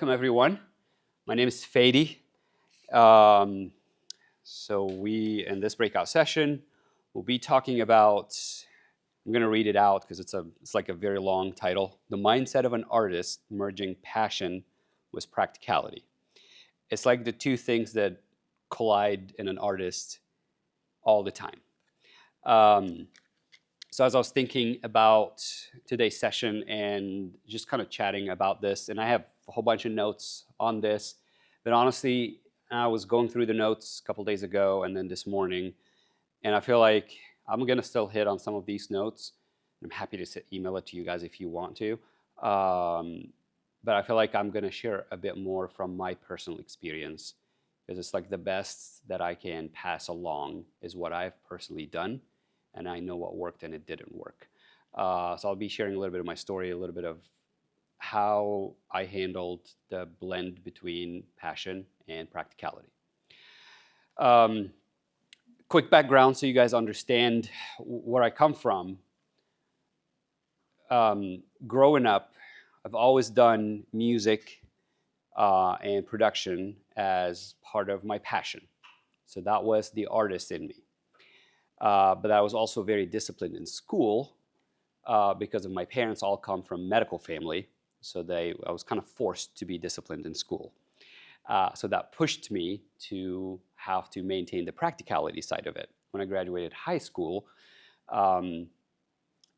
Welcome everyone. My name is Fady. Um, in this breakout session, we'll be talking about. I'm going to read it out because it's like a very long title. The mindset of an artist merging passion with practicality. It's like the two things that collide in an artist all the time. Um, so as I was thinking about today's session and just kind of chatting about this, and I have a whole bunch of notes on this, but honestly, I was going through the notes a couple days ago and then this morning, and I feel like I'm gonna still hit on some of these notes. I'm happy to email it to you guys if you want to, but I feel like I'm gonna share a bit more from my personal experience because it's like the best that I can pass along is what I've personally done, and I know what worked and it didn't work. So I'll be sharing a little bit of my story, a little bit of how I handled the blend between passion and practicality. Um, Quick background so you guys understand where I come from. Growing up, I've always done music and production as part of my passion. So that was the artist in me. But I was also very disciplined in school because of my parents all come from medical family. So I was kind of forced to be disciplined in school. So that pushed me to have to maintain the practicality side of it. When I graduated high school, um,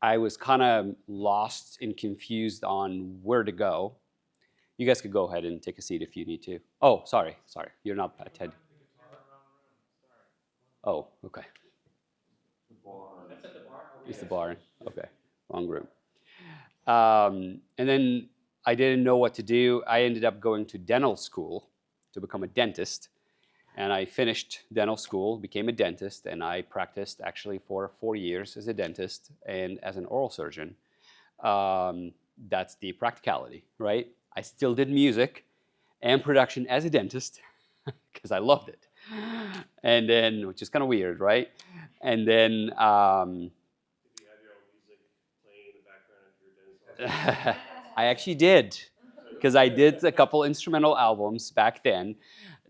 I was kind of lost and confused on where to go. You guys could go ahead and take a seat if you need to. Oh, sorry. You're not attending. Oh, okay. It's the bar. Okay, wrong room. And then I didn't know what to do. I ended up going to dental school to become a dentist. And I finished dental school, became a dentist, and I practiced actually for 4 years as a dentist and as an oral surgeon. That's the practicality, right? I still did music and production as a dentist because I loved it. And then, which is kind of weird, right? And then Did you have your own music playing in the background of your dentist office? I actually did because I did a couple instrumental albums back then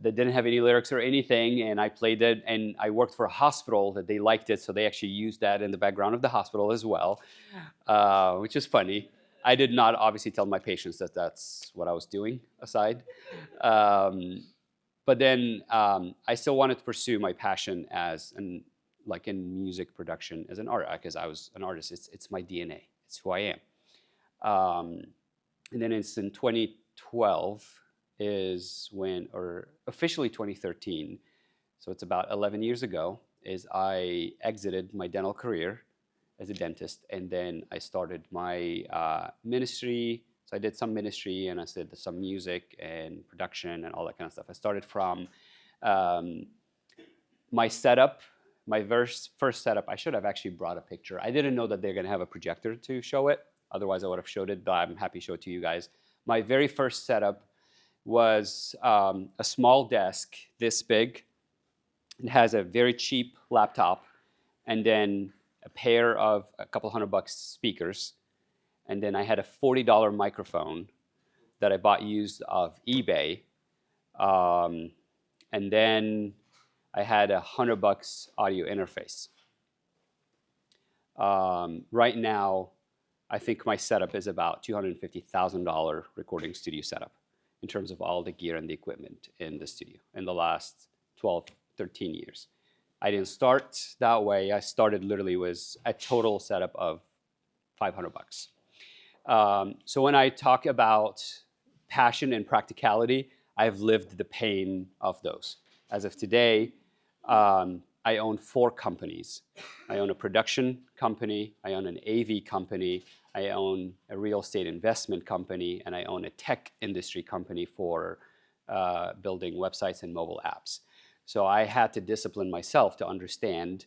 that didn't have any lyrics or anything, and I played it. And I worked for a hospital that they liked it, so they actually used that in the background of the hospital as well, which is funny. I did not obviously tell my patients that that's what I was doing aside. Um, but then I still wanted to pursue my passion as an like in music production as an artist because I was an artist. It's my DNA. It's who I am. Um, and then it's in 2012 is when, or officially 2013, so it's about 11 years ago, is I exited my dental career as a dentist, and then I started my ministry. So I did some ministry, and I did some music and production and all that kind of stuff. I started from um, my setup, my first setup. I should have actually brought a picture. I didn't know that they're gonna have a projector to show it. Otherwise, I would have showed it, but I'm happy to show it to you guys. My very first setup was a small desk this big. It has a very cheap laptop and then a pair of a couple $100 speakers. And then I had a $40 microphone that I bought used off eBay. Um, and then I had $100 audio interface. Right now, I think my setup is about $250,000 recording studio setup in terms of all the gear and the equipment in the studio in the last 12, 13 years. I didn't start that way. I started literally was a total setup of $500. So when I talk about passion and practicality, I've lived the pain of those. As of today, I own 4 companies. I own a production company, I own an AV company, I own a real estate investment company, and I own a tech industry company for building websites and mobile apps. So I had to discipline myself to understand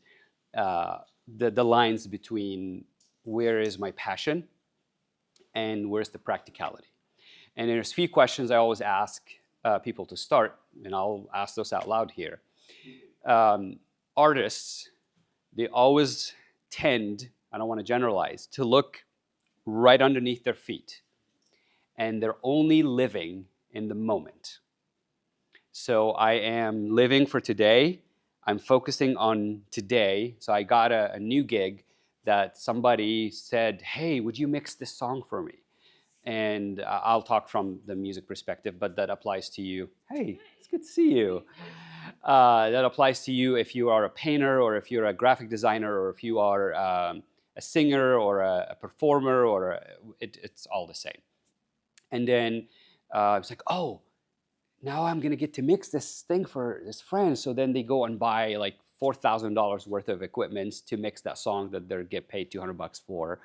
the lines between where is my passion and where's the practicality. And there's a few questions I always ask people to start, and I'll ask those out loud here. Artists, they always tend, I don't want to generalize, to look right underneath their feet. And they're only living in the moment. So I am living for today. I'm focusing on today. So I got a new gig that somebody said, hey, would you mix this song for me? And I'll talk from the music perspective, but that applies to you. Hey, it's good to see you. That applies to you if you are a painter, or if you're a graphic designer, or if you are a singer, or a performer, or it's all the same. And then it's like, oh, now I'm gonna get to mix this thing for this friend. So then they go and buy like $4,000 worth of equipment to mix that song that they get paid $200 for,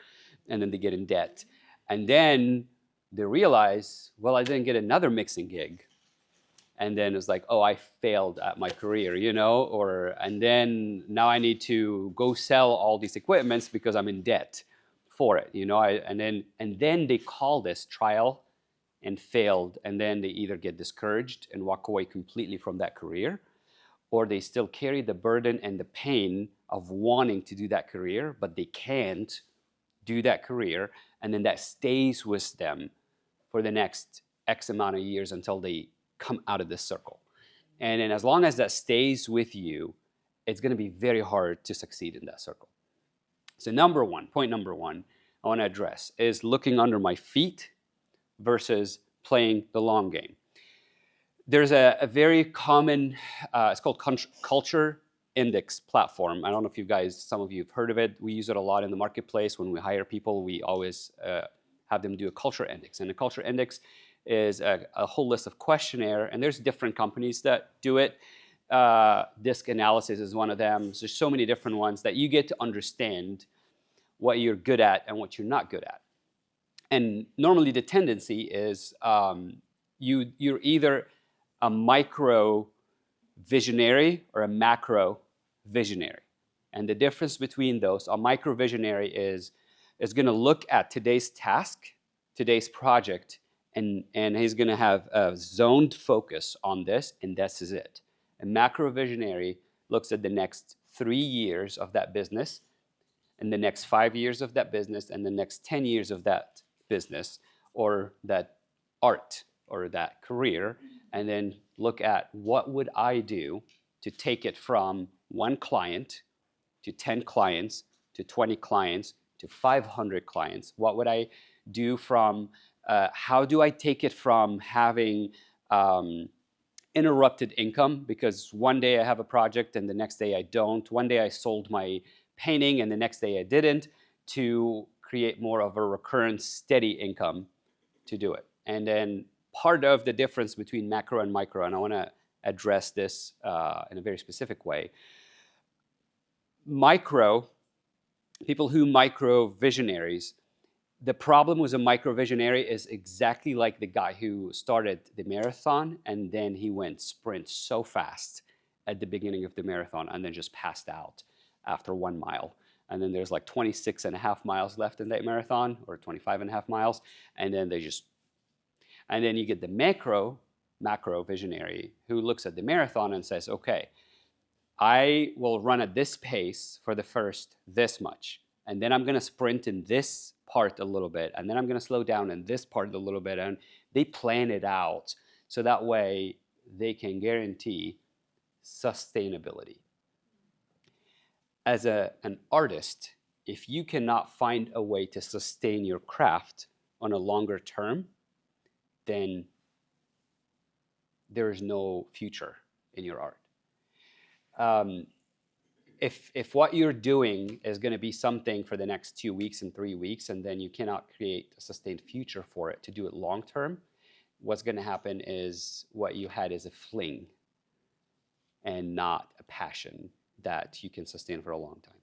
and then they get in debt. And then they realize, well, I didn't get another mixing gig. And then it's like, oh, I failed at my career, or and then now I need to go sell all these equipments because I'm in debt for it, and then they call this trial and failed, and then they either get discouraged and walk away completely from that career, or they still carry the burden and the pain of wanting to do that career, but they can't do that career, and then that stays with them for the next X amount of years until they come out of this circle. And then as long as that stays with you, it's going to be very hard to succeed in that circle. So point number one I want to address is looking under my feet versus playing the long game. There's a very common, it's called culture index platform. I don't know if some of you have heard of it. We use it a lot in the marketplace. When we hire people, we always have them do a culture index. And a culture index is a whole list of questionnaire, and there's different companies that do it. Disc analysis is one of them. So there's so many different ones that you get to understand what you're good at and what you're not good at. And normally the tendency is you're either a micro visionary or a macro visionary. And the difference between those, a micro visionary is going to look at today's task, today's project, and he's going to have a zoned focus on this, and this is it. A macro visionary looks at the next 3 years of that business, and the next 5 years of that business, and the next 10 years of that business, or that art, or that career, and then look at what would I do to take it from 1 client to 10 clients to 20 clients to 500 clients. What would I do from, how do I take it from having interrupted income, because one day I have a project and the next day I don't. One day I sold my painting and the next day I didn't, to create more of a recurrent, steady income to do it. And then part of the difference between macro and micro, and I want to address this in a very specific way. Micro, people who micro visionaries, the problem with a micro visionary is exactly like the guy who started the marathon and then he went sprint so fast at the beginning of the marathon and then just passed out after 1 mile. And then there's like 26 and a half miles left in that marathon, or 25 and a half miles, and then and then you get the macro visionary who looks at the marathon and says, okay, I will run at this pace for the first this much, and then I'm going to sprint in this part a little bit, and then I'm going to slow down in this part a little bit, and they plan it out so that way they can guarantee sustainability. As an artist, if you cannot find a way to sustain your craft on a longer term, then there is no future in your art. If what you're doing is going to be something for the next 2 weeks and 3 weeks, and then you cannot create a sustained future for it to do it long term, what's going to happen is what you had is a fling and not a passion that you can sustain for a long time.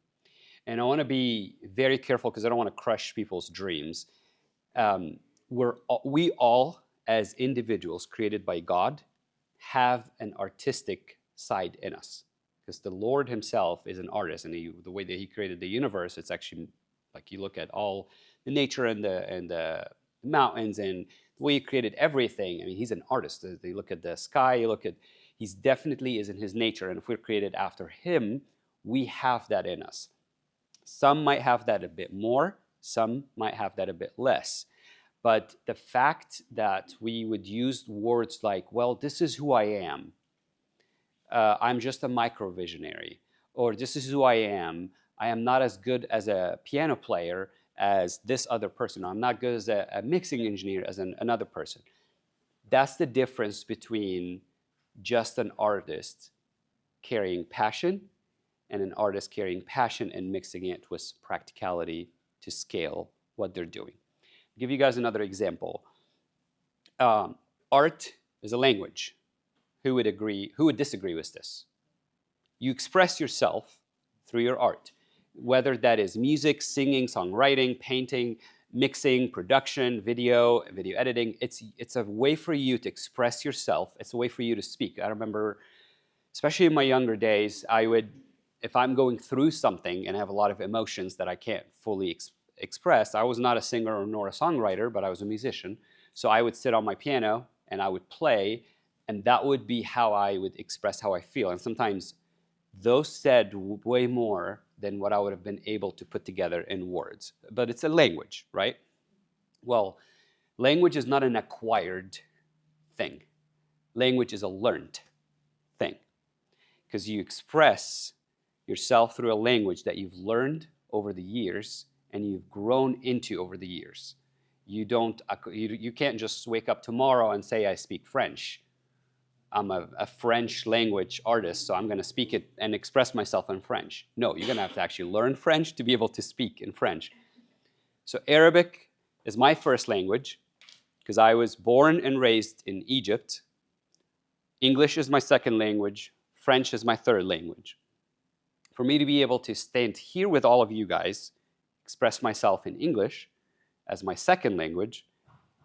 And I want to be very careful because I don't want to crush people's dreams. We all, as individuals created by God, have an artistic side in us, because the Lord himself is an artist, and the way that he created the universe, it's actually like you look at all the nature and the mountains and the way he created everything. I mean, he's an artist. You look at the sky, he's definitely is in his nature, and if we're created after him, we have that in us. Some might have that a bit more, some might have that a bit less. But the fact that we would use words like, well, this is who I am, I'm just a microvisionary, or this is who I am not as good as a piano player as this other person, I'm not good as a mixing engineer as another person. That's the difference between just an artist carrying passion and an artist carrying passion and mixing it with practicality to scale what they're doing. I'll give you guys another example. Art is a language. Who would agree? Who would disagree with this? You express yourself through your art, whether that is music, singing, songwriting, painting, mixing, production, video editing. It's a way for you to express yourself. It's a way for you to speak. I remember, especially in my younger days, I would, if I'm going through something and I have a lot of emotions that I can't fully express, I was not a singer nor a songwriter, but I was a musician. So I would sit on my piano and I would play, and that would be how I would express how I feel. And sometimes those said way more than what I would have been able to put together in words. But it's a language, right? Well, language is not an acquired thing. Language is a learned thing, because you express yourself through a language that you've learned over the years and you've grown into over the years. You can't just wake up tomorrow and say, I speak French. I'm a French language artist, so I'm going to speak it and express myself in French. No, you're going to have to actually learn French to be able to speak in French. So Arabic is my first language because I was born and raised in Egypt. English is my second language. French is my third language. For me to be able to stand here with all of you guys, express myself in English as my second language,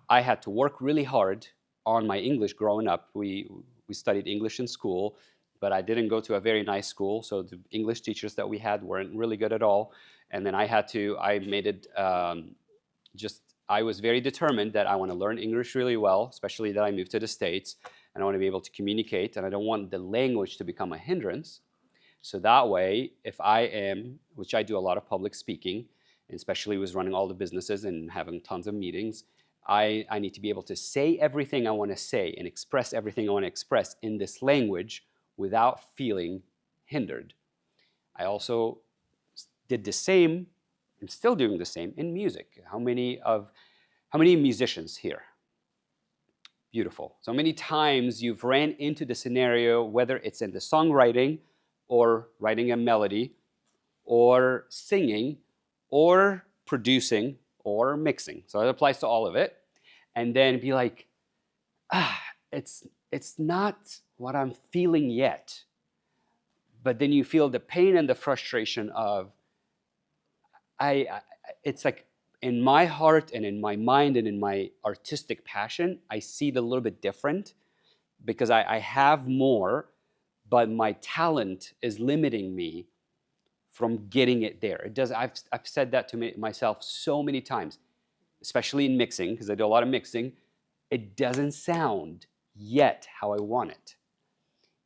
I had to work really hard on my English growing up. We studied English in school, but I didn't go to a very nice school, so the English teachers that we had weren't really good at all. And then I made it I was very determined that I want to learn English really well, especially that I moved to the States, and I want to be able to communicate, and I don't want the language to become a hindrance. So that way, if I am, which I do a lot of public speaking, especially was running all the businesses and having tons of meetings, I need to be able to say everything I want to say and express everything I want to express in this language without feeling hindered. I also did the same, I'm still doing the same in music. How many musicians here? Beautiful. So many times you've ran into the scenario, whether it's in the songwriting or writing a melody or singing or producing or mixing. So it applies to all of it. And then be like, it's not what I'm feeling yet. But then you feel the pain and the frustration of, it's like in my heart and in my mind and in my artistic passion, I see it a little bit different because I have more, but my talent is limiting me from getting it there. It does. I've said that to myself so many times, especially in mixing, because I do a lot of mixing. It doesn't sound yet how I want it.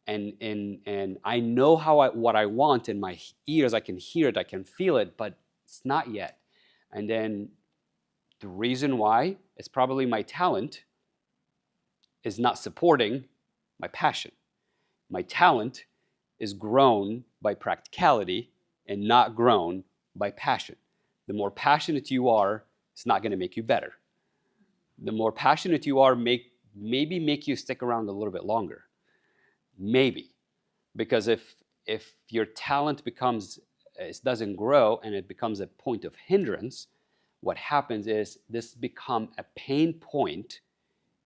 And I know what I want in my ears. I can hear it, I can feel it, but it's not yet. And then the reason why is probably my talent is not supporting my passion. My talent is grown by practicality and not grown by passion. The more passionate you are, it's not going to make you better. The more passionate you are, maybe make you stick around a little bit longer. Maybe. Because if your talent doesn't grow and it becomes a point of hindrance, what happens is this become a pain point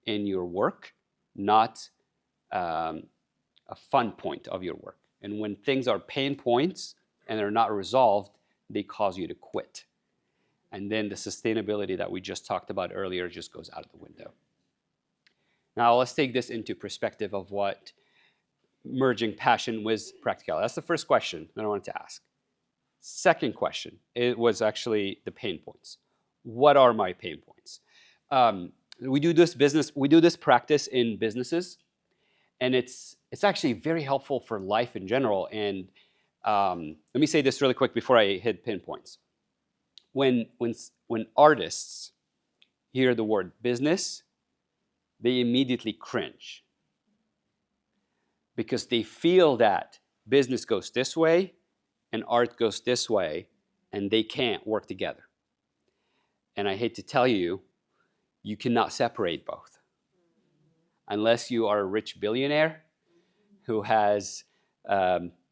in your work, not a fun point of your work. And when things are pain points and they're not resolved, they cause you to quit. And then the sustainability that we just talked about earlier just goes out of the window. Now let's take this into perspective of what merging passion with practicality. That's the first question that I wanted to ask. Second question, it was actually the pain points. What are my pain points? We do this practice in businesses, and it's actually very helpful for life in general. And let me say this really quick before I hit pinpoints. When artists hear the word business, they immediately cringe because they feel that business goes this way and art goes this way, and they can't work together. And I hate to tell you, you cannot separate both. Unless you are a rich billionaire who has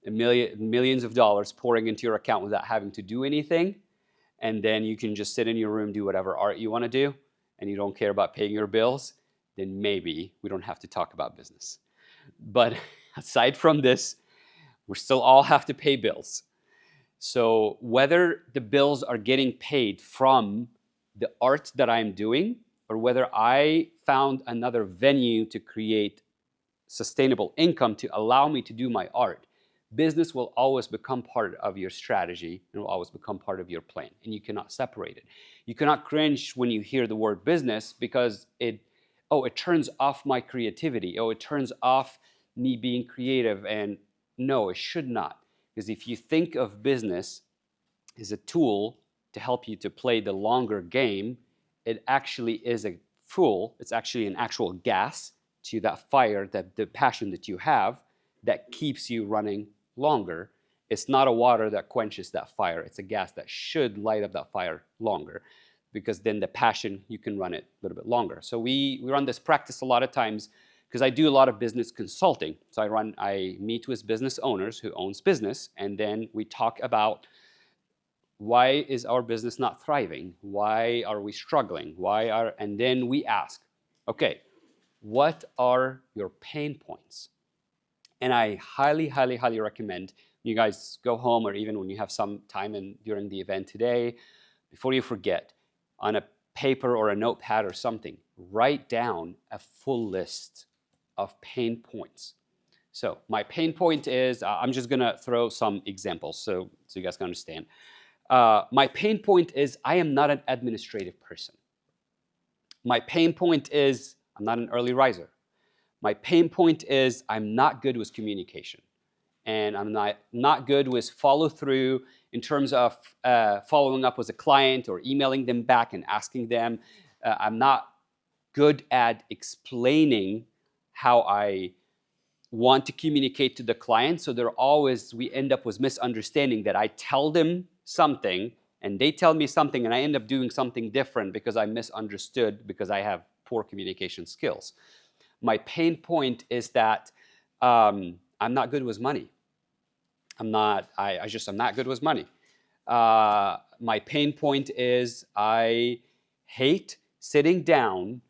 millions of dollars pouring into your account without having to do anything, and then you can just sit in your room, do whatever art you want to do, and you don't care about paying your bills, then maybe we don't have to talk about business. But aside from this, we still all have to pay bills. So whether the bills are getting paid from the art that I'm doing, or whether I found another venue to create sustainable income to allow me to do my art, business will always become part of your strategy and will always become part of your plan, and you cannot separate it. You cannot cringe when you hear the word business because it turns off my creativity. It turns off me being creative. And no, it should not. Because if you think of business as a tool to help you to play the longer game, it actually is a fuel. It's actually an actual gas to that fire, that the passion that you have, that keeps you running longer. It's not a water that quenches that fire. It's a gas that should light up that fire longer, because then the passion, you can run it a little bit longer. So we run this practice a lot of times because I do a lot of business consulting. So I meet with business owners who owns business, and then we talk about why is our business not thriving? Why are we struggling? And then we ask, okay, what are your pain points? And I highly, highly, highly recommend you guys go home, or even when you have some time during the event today, before you forget, on a paper or a notepad or something, write down a full list of pain points. So my pain point is, I'm just gonna throw some examples so you guys can understand. My pain point is I am not an administrative person. My pain point is I'm not an early riser. My pain point is I'm not good with communication. And I'm not good with follow through in terms of following up with a client or emailing them back and asking them. I'm not good at explaining how I want to communicate to the client. So we end up with misunderstanding, that I tell them something and they tell me something and I end up doing something different because I misunderstood, because I have poor communication skills. My pain point is that I'm not good with money. I'm not good with money. My pain point is I hate sitting down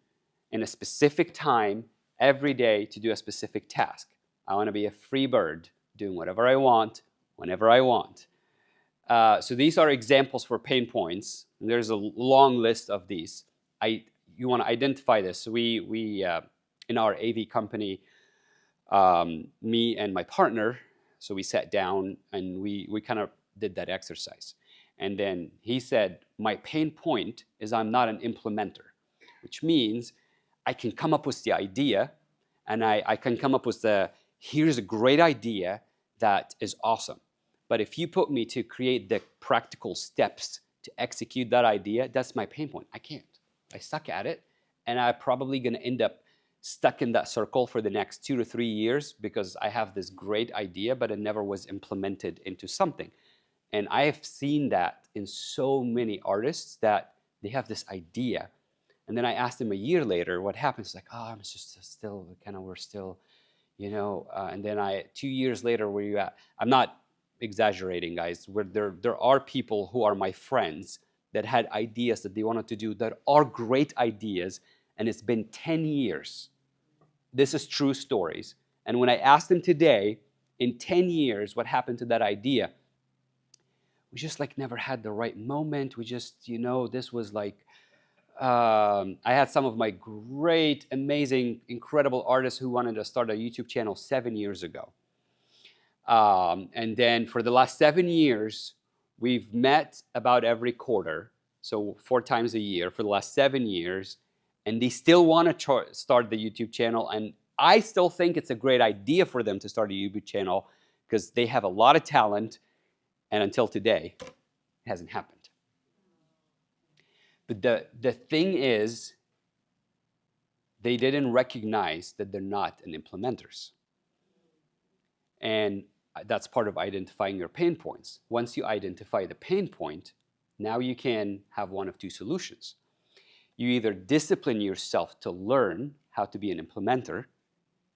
in a specific time every day to do a specific task. I want to be a free bird, doing whatever I want, whenever I want. So these are examples for pain points. And there's a long list of these. You want to identify this. So we in our AV company, me and my partner, so we sat down and we kind of did that exercise. And then he said, my pain point is I'm not an implementer, which means I can come up with the idea, and I can come up with here's a great idea that is awesome. But if you put me to create the practical steps to execute that idea, that's my pain point. I can't. I suck at it, and I'm probably going to end up stuck in that circle for the next 2 to 3 years because I have this great idea, but it never was implemented into something. And I have seen that in so many artists, that they have this idea, and then I asked them a year later what happens. Like, oh, I'm just still we're still, and then 2 years later, where you at? I'm not exaggerating, guys. Where there are people who are my friends that had ideas that they wanted to do that are great ideas, and it's been 10 years. This is true stories. And when I asked them today, in 10 years, what happened to that idea? We just never had the right moment. We just, this was I had some of my great, amazing, incredible artists who wanted to start a YouTube channel 7 years ago. And then for the last 7 years, we've met about every quarter, so 4 times a year for the last 7 years, and they still want to start the YouTube channel, and I still think it's a great idea for them to start a YouTube channel because they have a lot of talent, and until today, it hasn't happened. But the thing is, they didn't recognize that they're not an implementers. And that's part of identifying your pain points. Once you identify the pain point, now you can have one of two solutions. You either discipline yourself to learn how to be an implementer,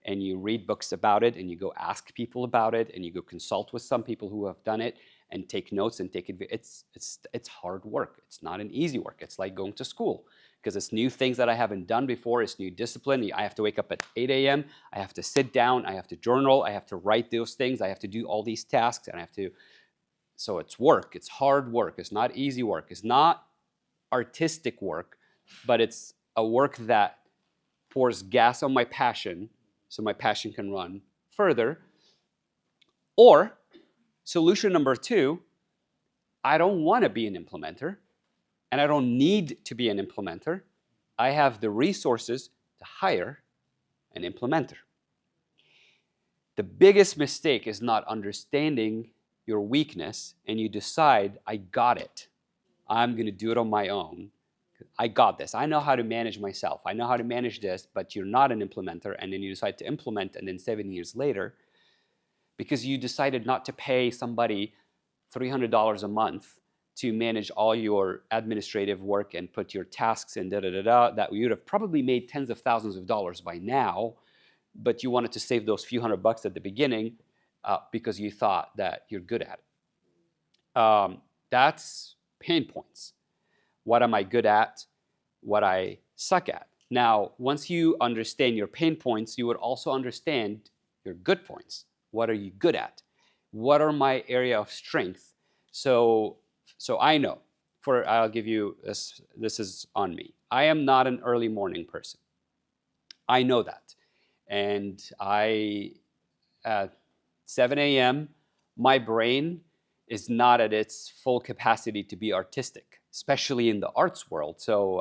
and you read books about it, and you go ask people about it, and you go consult with some people who have done it, and take notes and take it. It's hard work. It's not an easy work. It's like going to school, because it's new things that I haven't done before. It's new discipline. I have to wake up at 8 a.m. I have to sit down. I have to journal. I have to write those things. I have to do all these tasks, and I have to. So it's work. It's hard work. It's not easy work. It's not artistic work, but it's a work that pours gas on my passion, so my passion can run further. Or solution number two, I don't want to be an implementer, and I don't need to be an implementer. I have the resources to hire an implementer. The biggest mistake is not understanding your weakness, and you decide, I got it. I'm going to do it on my own. I got this. I know how to manage myself. I know how to manage this, but you're not an implementer, and then you decide to implement, and then 7 years later, because you decided not to pay somebody $300 a month to manage all your administrative work and put your tasks in that you would have probably made tens of thousands of dollars by now, but you wanted to save those few $100 at the beginning because you thought that you're good at it. That's pain points. What am I good at? What I suck at. Now, once you understand your pain points, you would also understand your good points. What are you good at? What are my area of strength? So I know, I'll give you this is on me. I am not an early morning person. I know that. And at 7 a.m., my brain is not at its full capacity to be artistic, especially in the arts world. So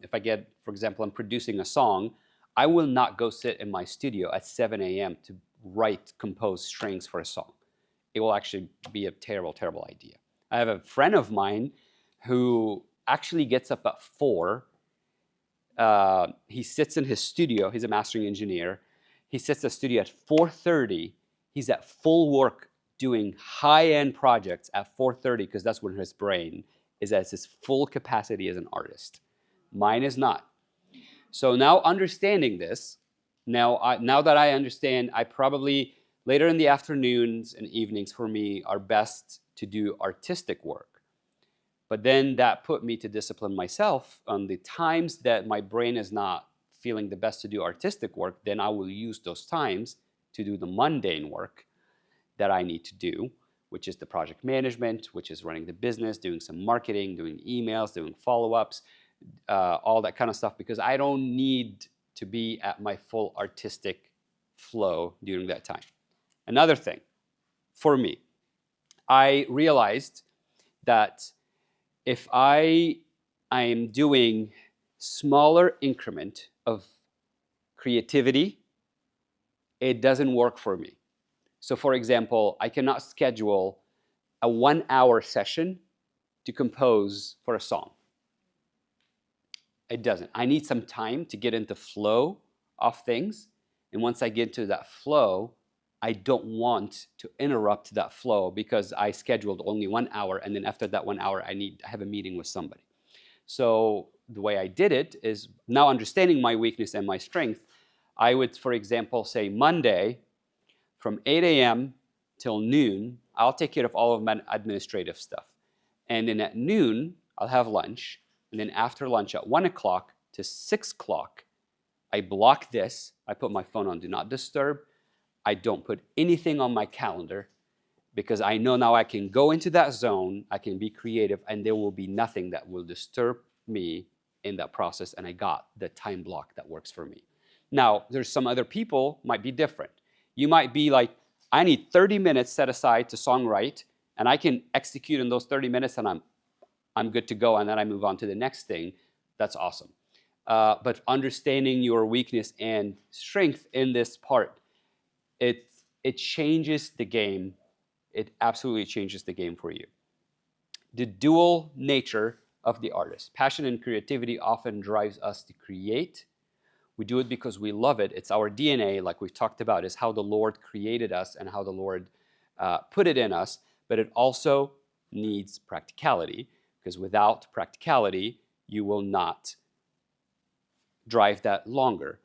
if I get, for example, I'm producing a song, I will not go sit in my studio at 7 a.m. to compose strings for a song. It will actually be a terrible, terrible idea. I have a friend of mine who actually gets up at 4. He sits in his studio. He's a mastering engineer. He sits in the studio at 4:30. He's at full work doing high-end projects at 4:30 because that's when his brain is at his full capacity as an artist. Mine is not. So now understanding this, now that I understand, I probably later in the afternoons and evenings for me are best to do artistic work. But then that put me to discipline myself on the times that my brain is not feeling the best to do artistic work. Then I will use those times to do the mundane work that I need to do, which is the project management, which is running the business, doing some marketing, doing emails, doing follow-ups, all that kind of stuff, because I don't need to be at my full artistic flow during that time. Another thing, for me, I realized that if I am doing smaller increment of creativity, it doesn't work for me. So for example, I cannot schedule a 1-hour session to compose for a song. It doesn't. I need some time to get into flow of things. And once I get into that flow, I don't want to interrupt that flow because I scheduled only 1 hour. And then after that 1 hour, I have a meeting with somebody. So the way I did it is now understanding my weakness and my strength. I would, for example, say Monday from 8 a.m. till noon, I'll take care of all of my administrative stuff. And then at noon, I'll have lunch. And then after lunch at 1 o'clock to 6 o'clock, I block this. I put my phone on Do Not Disturb. I don't put anything on my calendar because I know now I can go into that zone, I can be creative, and there will be nothing that will disturb me in that process, and I got the time block that works for me. Now, there's some other people might be different. You might be like, I need 30 minutes set aside to songwrite, and I can execute in those 30 minutes, and I'm good to go, and then I move on to the next thing. That's awesome. But understanding your weakness and strength in this part, it changes the game. It absolutely changes the game for you. The dual nature of the artist. Passion and creativity often drives us to create. We do it because we love it. It's our DNA, like we've talked about, is how the Lord created us and how the Lord put it in us. But it also needs practicality, because without practicality, you will not drive that longer.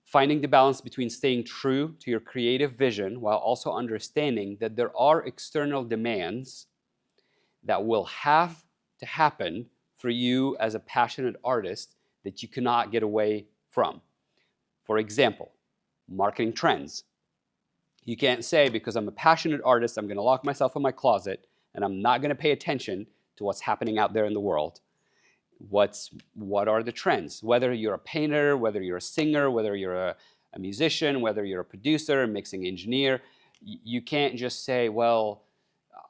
Finding the balance between staying true to your creative vision while also understanding that there are external demands that will have to happen for you as a passionate artist that you cannot get away from. For example, marketing trends. You can't say, because I'm a passionate artist, I'm going to lock myself in my closet and I'm not going to pay attention to what's happening out there in the world. What are the trends? Whether you're a painter, whether you're a singer, whether you're a musician, whether you're a producer, a mixing engineer, you can't just say, well,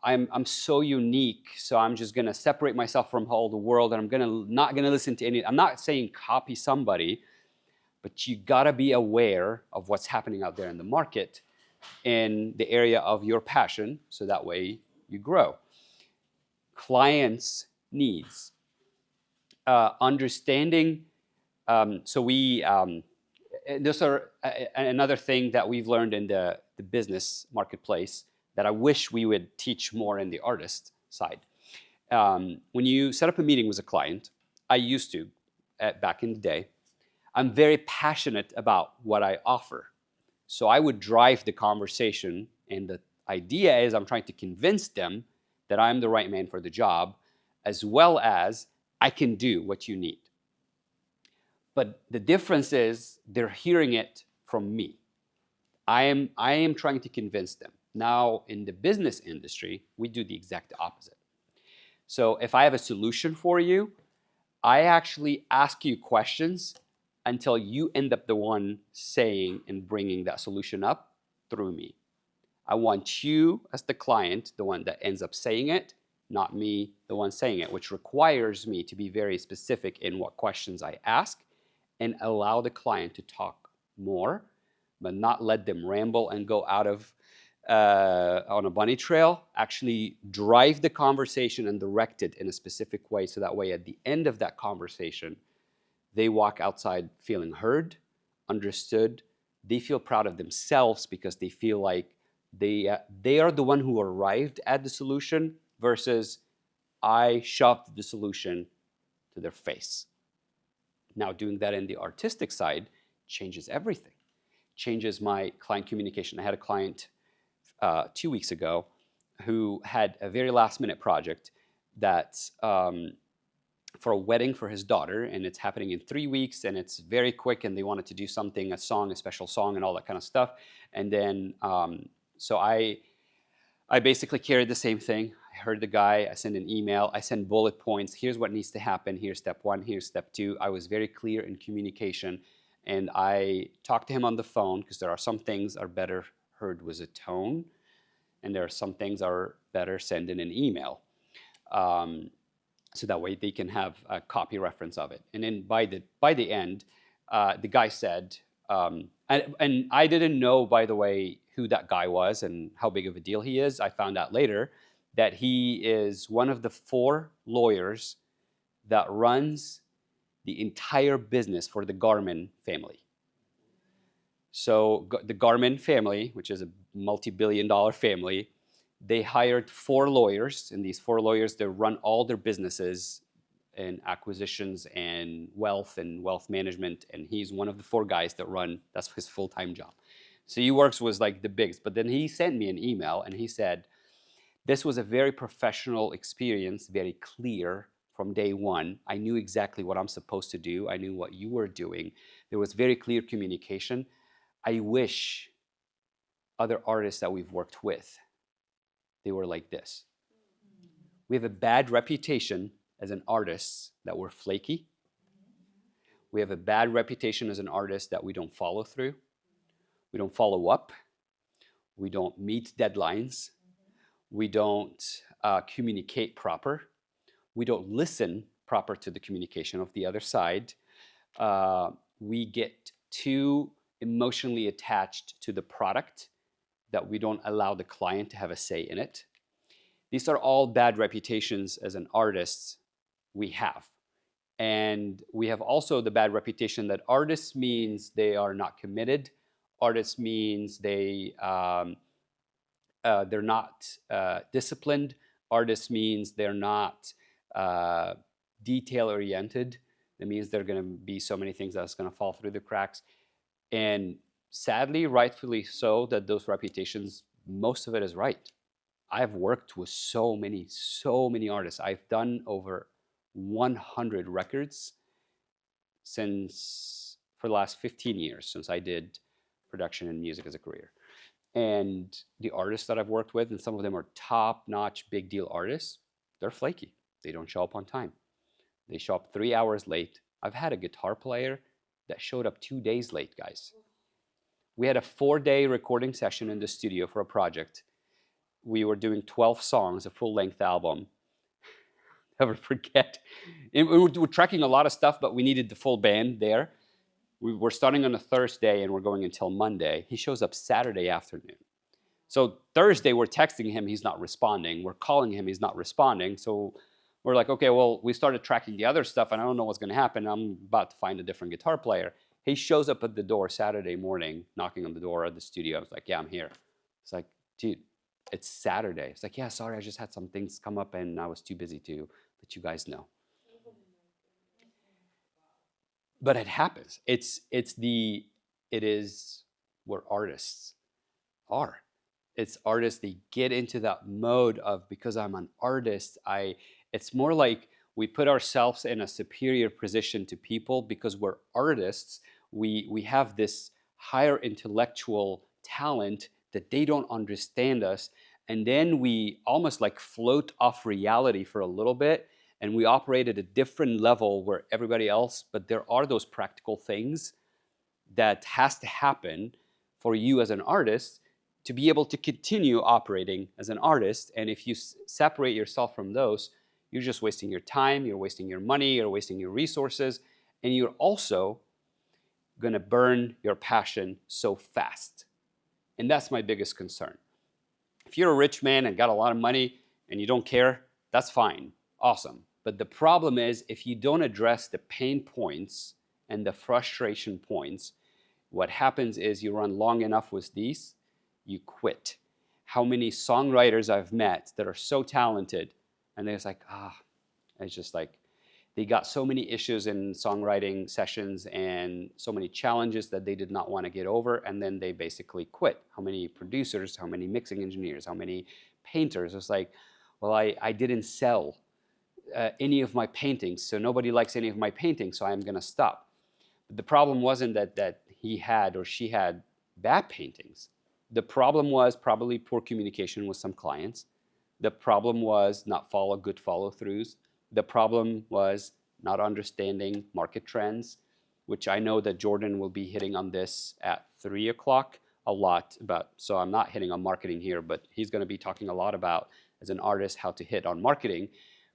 I'm so unique, so I'm just going to separate myself from all the world, and not going to listen to any. I'm not saying copy somebody, but you got to be aware of what's happening out there in the market in the area of your passion, so that way you grow. Clients' needs. Understanding. So we those are another thing that we've learned in the business marketplace that I wish we would teach more in the artist side. When you set up a meeting with a client, I used to back in the day. I'm very passionate about what I offer, so I would drive the conversation, and the idea is I'm trying to convince them that I'm the right man for the job, as well as I can do what you need. But the difference is they're hearing it from me. I am trying to convince them. Now, in the business industry, we do the exact opposite. So if I have a solution for you, I actually ask you questions until you end up the one saying and bringing that solution up through me. I want you as the client, the one that ends up saying it, not me, the one saying it, which requires me to be very specific in what questions I ask and allow the client to talk more, but not let them ramble and go out of on a bunny trail. Actually drive the conversation and direct it in a specific way, so that way at the end of that conversation, they walk outside feeling heard, understood. They feel proud of themselves because they feel like they are the one who arrived at the solution versus I shoved the solution to their face. Now, doing that in the artistic side changes everything. Changes my client communication. I had a client 2 weeks ago who had a very last minute project that's for a wedding for his daughter, and it's happening in 3 weeks, and it's very quick, and they wanted to do something, a song, a special song, and all that kind of stuff. And then, so I basically carried the same thing. I heard the guy, I sent an email, I sent bullet points. Here's what needs to happen. Here's step one, here's step two. I was very clear in communication, and I talked to him on the phone, because there are some things are better heard with a tone, and there are some things are better sent in an email. So that way they can have a copy reference of it. And then by the end, the guy said, and I didn't know, by the way, who that guy was and how big of a deal he is. I found out later that he is one of the 4 lawyers that runs the entire business for the Garmin family. So the Garmin family, which is a multi-billion-dollar family, they hired 4 lawyers, and these 4 lawyers, they run all their businesses and acquisitions and wealth management, and he's one of the 4 guys that run, that's his full-time job. So he works with like the bigs, but then he sent me an email and he said, this was a very professional experience, very clear from day one. I knew exactly what I'm supposed to do. I knew what you were doing. There was very clear communication. I wish other artists that we've worked with, they were like this. We have a bad reputation as an artist that we're flaky. We have a bad reputation as an artist that we don't follow through. We don't follow up. We don't meet deadlines. We don't communicate proper. We don't listen proper to the communication of the other side. We get too emotionally attached to the product that we don't allow the client to have a say in it. These are all bad reputations as an artist We have. And we have also the bad reputation that artists means they are not committed. Artists means they're not disciplined. Artists means they're not uh, detail oriented. That means there are going to be so many things that's going to fall through the cracks. And sadly, rightfully so, that those reputations, most of it is right. I've worked with so many artists. I've done over 100 records since for the last 15 years since I did production and music as a career. And the artists that I've worked with, and some of them are top-notch, big deal artists, they're flaky. They don't show up on time. They show up 3 hours late. I've had a guitar player that showed up 2 days late, guys. We had a 4-day recording session in the studio for a project. We were doing 12 songs, a full-length album. Never forget. We're tracking a lot of stuff, but we needed the full band there. We were starting on a Thursday and we're going until Monday. He shows up Saturday afternoon. So Thursday, we're texting him, he's not responding. We're calling him, he's not responding. So we're like, okay, well, we started tracking the other stuff and I don't know what's going to happen. I'm about to find a different guitar player. He shows up at the door Saturday morning, knocking on the door at the studio. I was like, yeah, I'm here. It's like, dude, it's Saturday. It's like, yeah, sorry, I just had some things come up and I was too busy to let you guys know. But it happens. It is where artists are. It's artists, they get into that mode of, because I'm an artist, it's more like we put ourselves in a superior position to people because we're artists. We have this higher intellectual talent that they don't understand us. And then we almost like float off reality for a little bit and we operate at a different level where everybody else, but there are those practical things that has to happen for you as an artist to be able to continue operating as an artist. And if you separate yourself from those, you're just wasting your time, you're wasting your money, you're wasting your resources, and you're also going to burn your passion so fast. And that's my biggest concern. If you're a rich man and got a lot of money and you don't care, that's fine, awesome. But the problem is if you don't address the pain points and the frustration points, what happens is you run long enough with these, you quit. How many songwriters I've met that are so talented and they're just like, it's just like, they got so many issues in songwriting sessions and so many challenges that they did not want to get over, and then they basically quit. How many producers, how many mixing engineers, how many painters? It's like, well, I didn't sell any of my paintings, so nobody likes any of my paintings, so I'm going to stop. But the problem wasn't that he had or she had bad paintings. The problem was probably poor communication with some clients. The problem was not good follow-throughs. The problem was not understanding market trends, which I know that Jordan will be hitting on this at 3 o'clock a lot about. So I'm not hitting on marketing here, but he's going to be talking a lot about, as an artist, how to hit on marketing,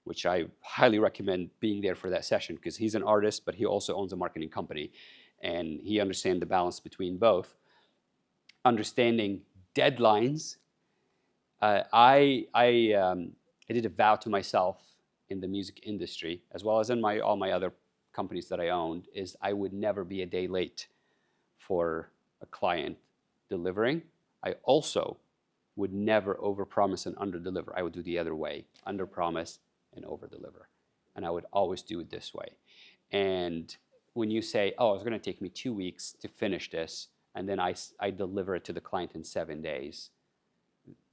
which I highly recommend being there for that session because he's an artist, but he also owns a marketing company and he understands the balance between both. Understanding deadlines. I did a vow to myself in the music industry, as well as in all my other companies that I owned, is I would never be a day late for a client delivering. I also would never overpromise and underdeliver. I would do the other way, underpromise and overdeliver. And I would always do it this way. And when you say, oh, it's going to take me 2 weeks to finish this, and then I deliver it to the client in 7 days,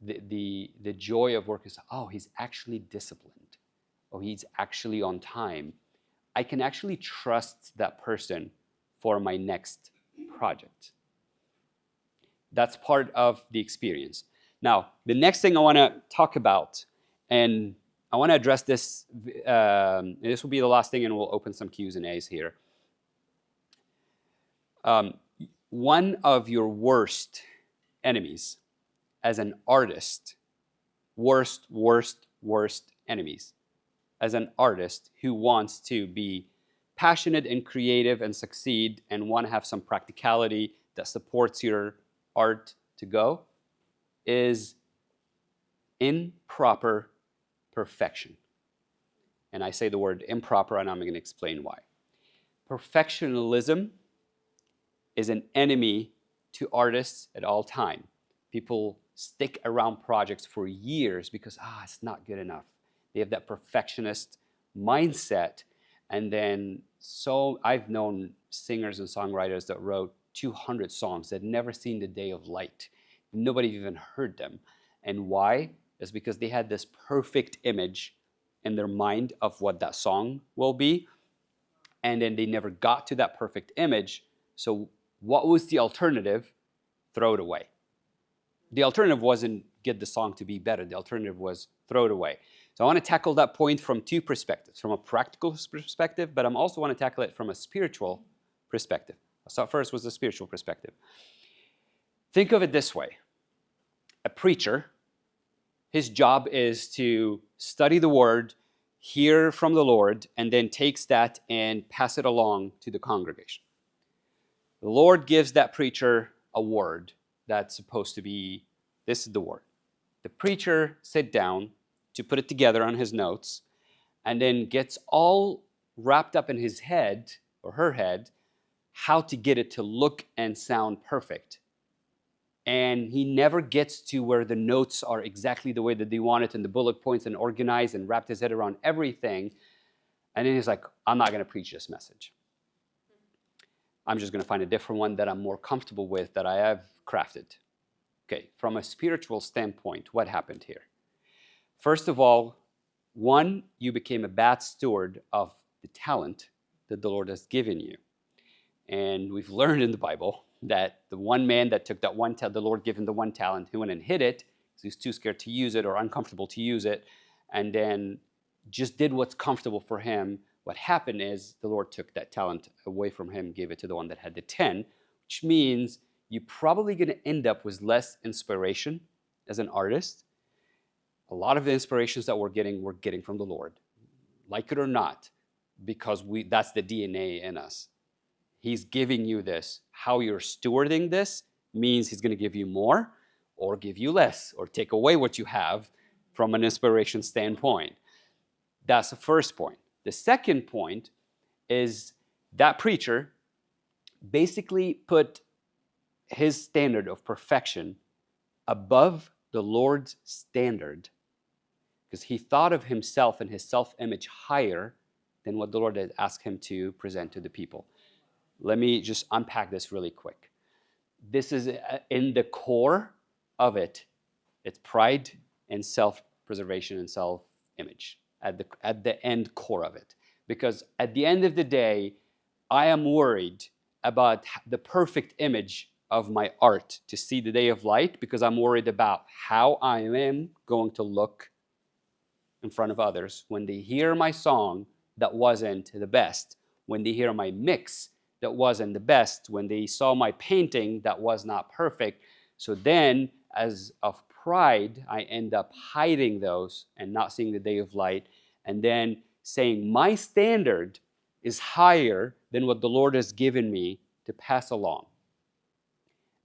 the joy of work is, oh, he's actually disciplined. Oh, he's actually on time. I can actually trust that person for my next project. That's part of the experience. Now, the next thing I want to talk about, and I want to address this, this will be the last thing, and we'll open some Q's and A's here. One of your worst enemies as an artist, worst enemies as an artist who wants to be passionate and creative and succeed and want to have some practicality that supports your art to go, is improper perfection. And I say the word improper, and I'm going to explain why. Perfectionism is an enemy to artists at all time. People stick around projects for years because it's not good enough. They have that perfectionist mindset. And then so I've known singers and songwriters that wrote 200 songs that never seen the day of light. Nobody even heard them. And why? It's because they had this perfect image in their mind of what that song will be, and then they never got to that perfect image. So what was the alternative? Throw it away. The alternative wasn't get the song to be better. The alternative was throw it away. So I want to tackle that point from two perspectives, from a practical perspective, but I also want to tackle it from a spiritual perspective. I'll start first with the spiritual perspective. Think of it this way. A preacher, his job is to study the word, hear from the Lord, and then takes that and pass it along to the congregation. The Lord gives that preacher a word that's supposed to be, this is the word. The preacher sits down to put it together on his notes, and then gets all wrapped up in his head, or her head, how to get it to look and sound perfect. And he never gets to where the notes are exactly the way that they want it, and the bullet points and organized, and wrapped his head around everything. And then he's like, I'm not going to preach this message. I'm just going to find a different one that I'm more comfortable with, that I have crafted. Okay, from a spiritual standpoint, what happened here? First of all, one, you became a bad steward of the talent that the Lord has given you. And we've learned in the Bible that the one man that took that one talent, the Lord gave him the one talent, he went and hid it because he was too scared to use it or uncomfortable to use it, and then just did what's comfortable for him. What happened is the Lord took that talent away from him, gave it to the one that had the 10, which means you're probably going to end up with less inspiration as an artist. A lot of the inspirations that we're getting from the Lord, like it or not, because that's the DNA in us. He's giving you this. How you're stewarding this means he's going to give you more or give you less or take away what you have from an inspiration standpoint. That's the first point. The second point is that preacher basically put his standard of perfection above the Lord's standard because he thought of himself and his self-image higher than what the Lord had asked him to present to the people. Let me just unpack this really quick. This is in the core of it. It's pride and self-preservation and self-image at the end core of it. Because at the end of the day, I am worried about the perfect image of my art to see the day of light because I'm worried about how I am going to look in front of others when they hear my song that wasn't the best, when they hear my mix that wasn't the best, when they saw my painting that was not perfect. So then, as of pride, I end up hiding those and not seeing the day of light, and then saying my standard is higher than what the Lord has given me to pass along.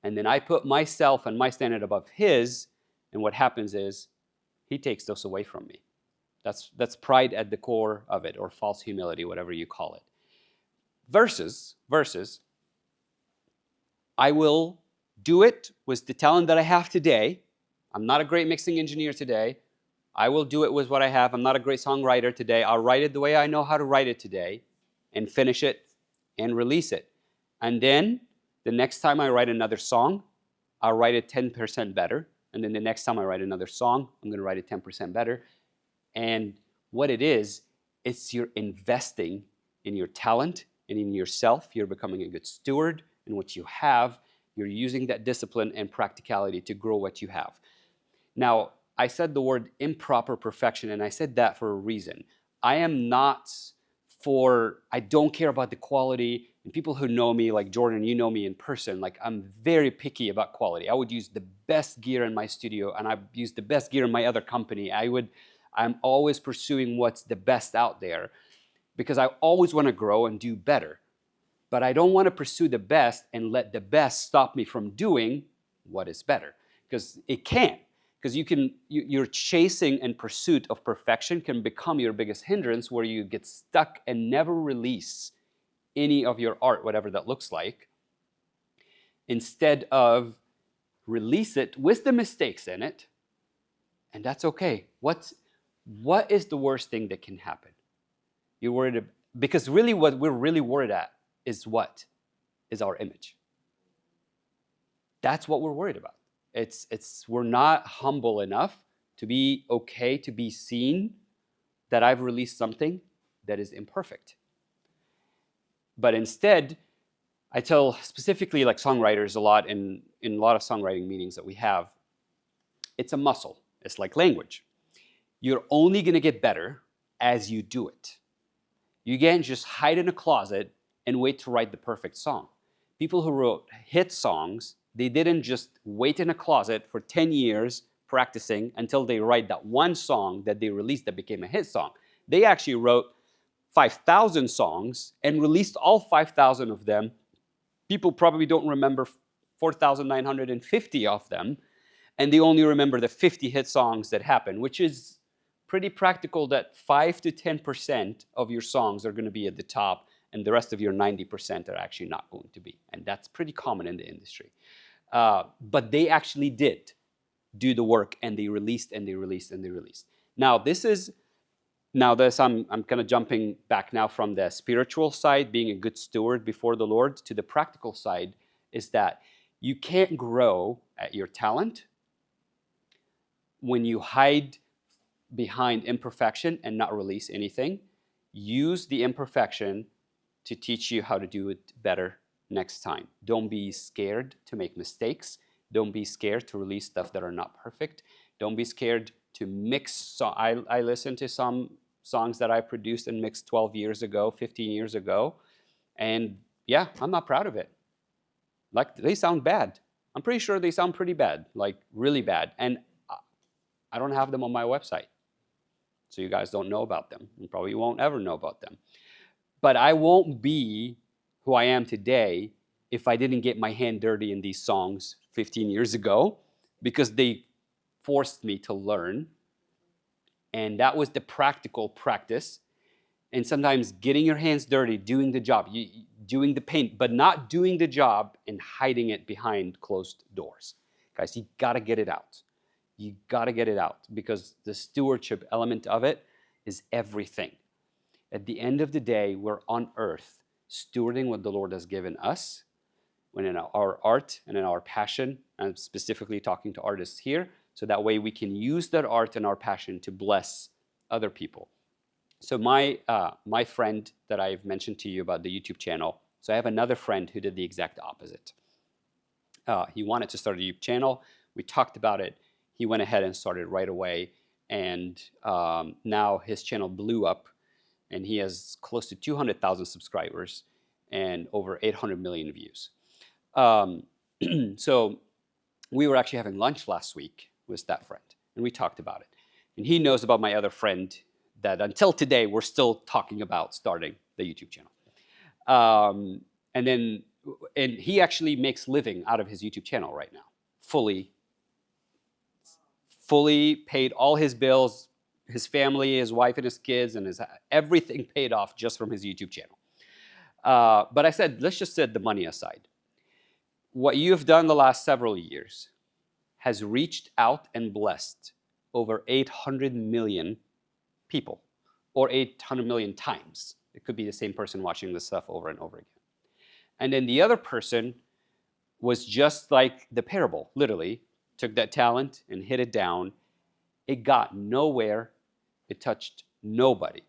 And then I put myself and my standard above his, and what happens is he takes those away from me. That's pride at the core of it, or false humility, whatever you call it. Versus, I will do it with the talent that I have today. I'm not a great mixing engineer today. I will do it with what I have. I'm not a great songwriter today. I'll write it the way I know how to write it today and finish it and release it. And then the next time I write another song, I'll write it 10% better. And then the next time I write another song, I'm going to write it 10% better. And what it is, it's you're investing in your talent and in yourself. You're becoming a good steward in what you have. You're using that discipline and practicality to grow what you have. Now, I said the word improper perfection, and I said that for a reason. I don't care about the quality. And people who know me, like Jordan, you know me in person, like I'm very picky about quality. I would use the best gear in my studio, and I've used the best gear in my other company. I'm always pursuing what's the best out there because I always want to grow and do better. But I don't want to pursue the best and let the best stop me from doing what is better, because it can't. because you're chasing and pursuit of perfection can become your biggest hindrance, where you get stuck and never release any of your art, whatever that looks like, instead of release it with the mistakes in it, and that's okay. What is the worst thing that can happen? You're worried because really what we're really worried at is what is our image. That's what we're worried about. It's we're not humble enough to be okay to be seen that I've released something that is imperfect. But instead, I tell specifically like songwriters a lot in a lot of songwriting meetings that we have, it's a muscle. It's like language. You're only going to get better as you do it. You can't just hide in a closet and wait to write the perfect song. People who wrote hit songs, they didn't just wait in a closet for 10 years practicing until they write that one song that they released that became a hit song. They actually wrote 5,000 songs and released all 5,000 of them. People probably don't remember 4,950 of them, and they only remember the 50 hit songs that happened, which is pretty practical, that 5 to 10% of your songs are going to be at the top, and the rest of your 90% are actually not going to be. And that's pretty common in the industry. But they actually did do the work, and they released and they released and they released. Now I'm kind of jumping back now from the spiritual side, being a good steward before the Lord, to the practical side, is that you can't grow at your talent when you hide behind imperfection and not release anything. Use the imperfection to teach you how to do it better next time. Don't be scared to make mistakes. Don't be scared to release stuff that are not perfect. Don't be scared to mix. I listen to some songs that I produced and mixed 12 years ago, 15 years ago, and yeah, I'm not proud of it. Like, they sound bad. I'm pretty sure they sound pretty bad, like really bad, and I don't have them on my website. So you guys don't know about them, and probably won't ever know about them. But I won't be who I am today if I didn't get my hand dirty in these songs 15 years ago, because they forced me to learn. And that was the practical practice. And sometimes getting your hands dirty, doing the job, doing the paint, but not doing the job and hiding it behind closed doors. Guys, you gotta get it out. You gotta get it out, because the stewardship element of it is everything. At the end of the day, we're on earth stewarding what the Lord has given us, when in our art and in our passion. I'm specifically talking to artists here, so that way we can use that art and our passion to bless other people. So my friend that I've mentioned to you about the YouTube channel, so I have another friend who did the exact opposite. He wanted to start a YouTube channel. We talked about it. He went ahead and started right away, and now his channel blew up, and he has close to 200,000 subscribers and over 800 million views. So we were actually having lunch last week with that friend, and we talked about it. And he knows about my other friend that until today, we're still talking about starting the YouTube channel. And he actually makes living out of his YouTube channel right now, fully paid all his bills, his family, his wife and his kids, and everything paid off just from his YouTube channel. But I said, let's just set the money aside. What you have done the last several years has reached out and blessed over 800 million people, or 800 million times. It could be the same person watching this stuff over and over again. And then the other person was just like the parable, literally, took that talent and hit it down. It got nowhere. It touched nobody.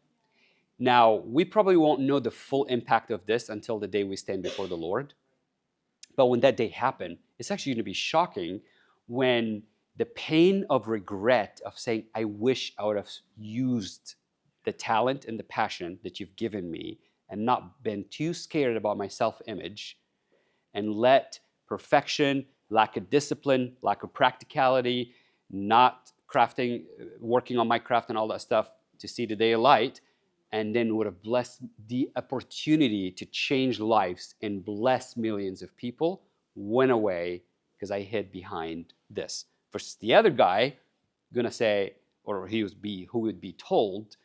Now, we probably won't know the full impact of this until the day we stand before the Lord. But when that day happens, it's actually going to be shocking, when the pain of regret of saying, I wish I would have used the talent and the passion that you've given me and not been too scared about my self-image, and let perfection, lack of discipline, lack of practicality, not crafting, working on my craft and all that stuff to see the day of light, and then would have blessed the opportunity to change lives and bless millions of people, went away because I hid behind this. Versus the other guy gonna say, or who would be told,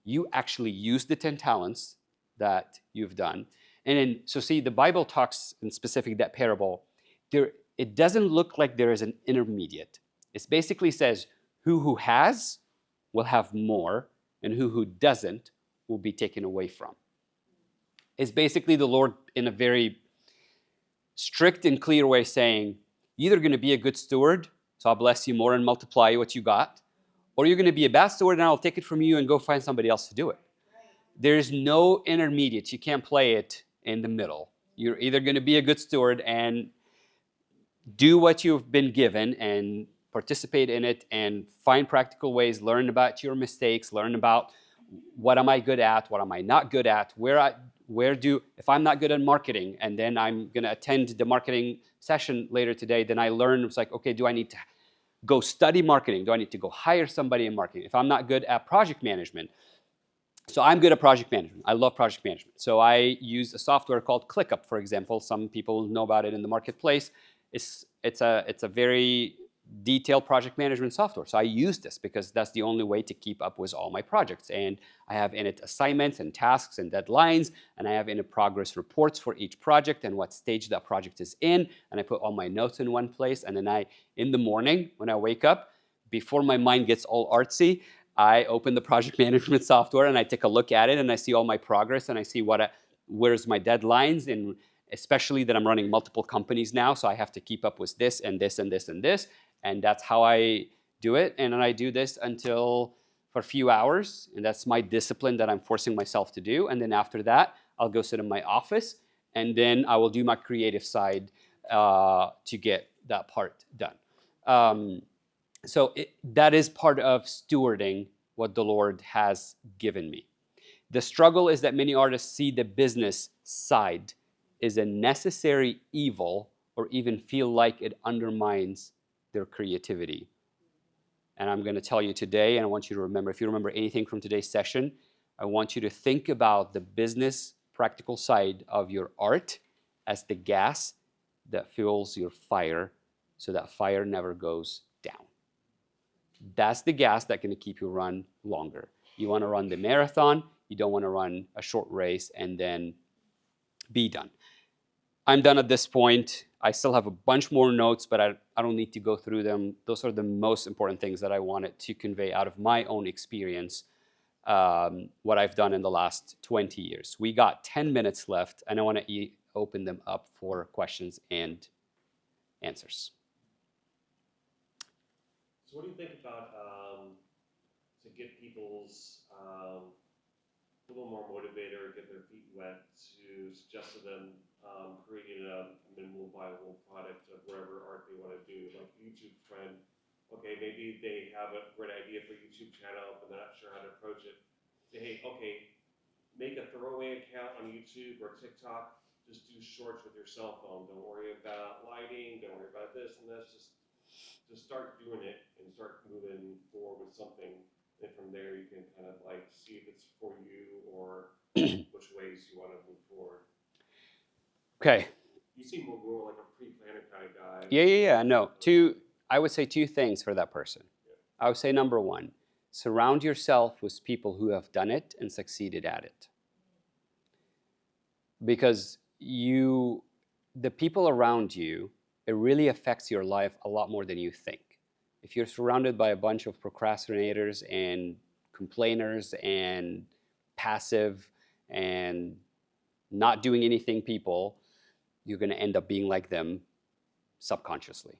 you actually use the 10 talents that you've done. And then, so see, the Bible talks in specific that parable, there, it doesn't look like there is an intermediate. It basically says, who has will have more, and who doesn't will be taken away from. It's basically the Lord in a very strict and clear way saying, you're either going to be a good steward, so I'll bless you more and multiply what you got, or you're going to be a bad steward and I'll take it from you and go find somebody else to do it. There's no intermediate. You can't play it in the middle. You're either going to be a good steward and do what you've been given and participate in it and find practical ways, learn about your mistakes, learn about what am I good at, what am I not good at, if I'm not good at marketing and then I'm going to attend the marketing session later today, then I learn, it's like, okay, do I need to go study marketing? Do I need to go hire somebody in marketing? If I'm not good at project management, so I'm good at project management. I love project management. So I use a software called ClickUp, for example. Some people know about it in the marketplace. It's a very detailed project management software. So I use this because that's the only way to keep up with all my projects. And I have in it assignments and tasks and deadlines, and I have in it progress reports for each project and what stage that project is in. And I put all my notes in one place. And then in the morning when I wake up, before my mind gets all artsy, I open the project management software and I take a look at it and I see all my progress and I see where's my deadlines, and especially that I'm running multiple companies now, so I have to keep up with this and this and this and this, and that's how I do it. And then I do this for a few hours, and that's my discipline that I'm forcing myself to do. And then after that, I'll go sit in my office, and then I will do my creative side to get that part done. So that is part of stewarding what the Lord has given me. The struggle is that many artists see the business side as a necessary evil or even feel like it undermines their creativity. And I'm going to tell you today, and I want you to remember, if you remember anything from today's session, I want you to think about the business practical side of your art as the gas that fuels your fire so that fire never goes down. That's the gas that's going to keep you run longer. You want to run the marathon. You don't want to run a short race and then be done. I'm done at this point. I still have a bunch more notes, but I don't need to go through them. Those are the most important things that I wanted to convey out of my own experience, what I've done in the last 20 years. We got 10 minutes left, and I want to open them up for questions and answers. So what do you think about to get people's a little more motivated or get their feet wet to suggest to them creating a minimal viable product of whatever art they want to do, like YouTube trend. Okay, maybe they have a great idea for a YouTube channel, but they're not sure how to approach it. Say, hey, okay, make a throwaway account on YouTube or TikTok. Just do shorts with your cell phone. Don't worry about lighting. Don't worry about this and this. Just start doing it and start moving forward with something. And from there, you can kind of like see if it's for you or which ways you want to move forward. Okay. You seem more like a pre-planner kind of guy. Yeah. No. I would say two things for that person. Yeah. I would say number one, surround yourself with people who have done it and succeeded at it. Because the people around you, it really affects your life a lot more than you think. If you're surrounded by a bunch of procrastinators and complainers and passive and not doing anything people, you're going to end up being like them subconsciously.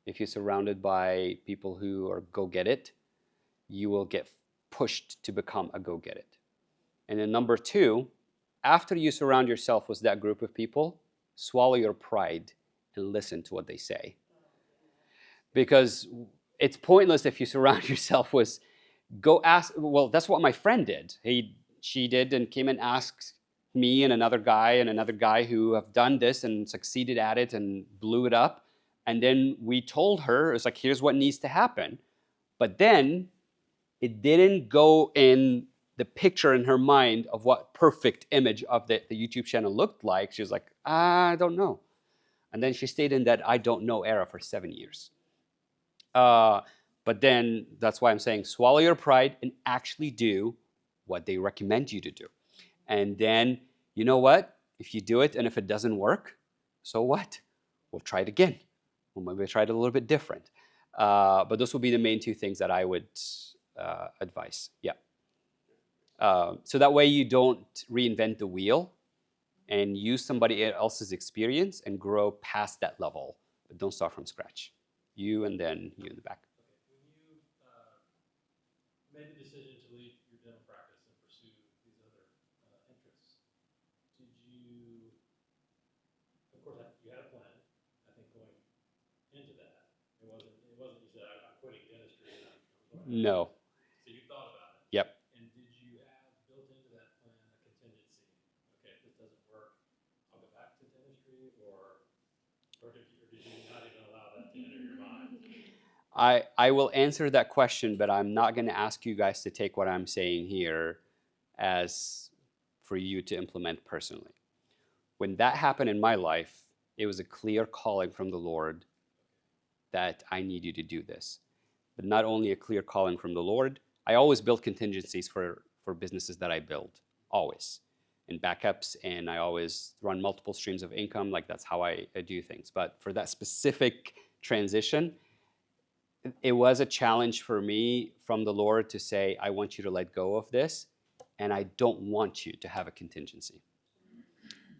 If you're surrounded by people who are go-get-it, you will get pushed to become a go-get-it. And then number two, after you surround yourself with that group of people, swallow your pride and listen to what they say. Because it's pointless if you surround yourself with, go ask, well, that's what my friend did. She did and came and asked me and another guy who have done this and succeeded at it and blew it up. And then we told her, it's like, here's what needs to happen. But then it didn't go in the picture in her mind of what perfect image of the YouTube channel looked like. She was like, I don't know. And then she stayed in that I don't know era for 7 years. Uh, but then that's why I'm saying swallow your pride and actually do what they recommend you to do. And then, you know what? If you do it and if it doesn't work, so what? We'll try it again. Well, maybe try it a little bit different. But those will be the main two things that I would advise. Yeah. So that way you don't reinvent the wheel and use somebody else's experience and grow past that level. But don't start from scratch. You and then you in the back. Okay, when you made the decision to leave your dental practice and pursue these other interests, did you, of course, you had a plan, I think, going into that. It wasn't you said, I'm quitting dentistry and I'm going to. No. So you thought about it. Yep. And did you have built into that plan a contingency? Okay, if this doesn't work, I'll go back to dentistry, or did you not even allow that to enter your mind? I will answer that question, but I'm not going to ask you guys to take what I'm saying here as for you to implement personally. When that happened in my life, it was a clear calling from the Lord that I need you to do this. But not only a clear calling from the Lord, I always build contingencies for businesses that I build, always, and backups, and I always run multiple streams of income. Like that's how I do things. But for that specific transition, it was a challenge for me from the Lord to say, I want you to let go of this, and I don't want you to have a contingency.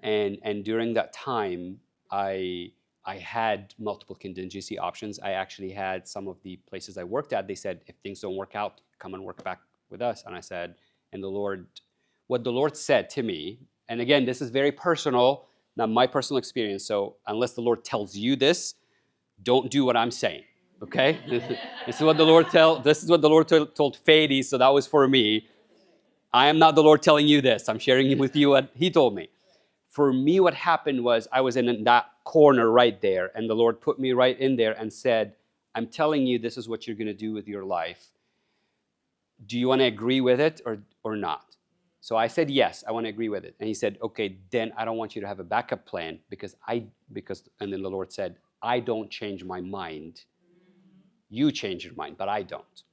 And during that time, I I had multiple contingency options. I actually had some of the places I worked at. They said, if things don't work out, come and work back with us. And I said, and the Lord, what the Lord said to me, and again, this is very personal, not my personal experience. So unless the Lord tells you this, don't do what I'm saying. Okay, this is what the Lord This is what the Lord told Fady. So that was for me. I am not the Lord telling you this. I'm sharing with you what He told me. For me, what happened was I was in that corner right there, and the Lord put me right in there and said, I'm telling you, this is what you're going to do with your life. Do you want to agree with it or not? So I said, yes, I want to agree with it. And He said, okay, then I don't want you to have a backup plan and then the Lord said, I don't change my mind. You change your mind, but I don't.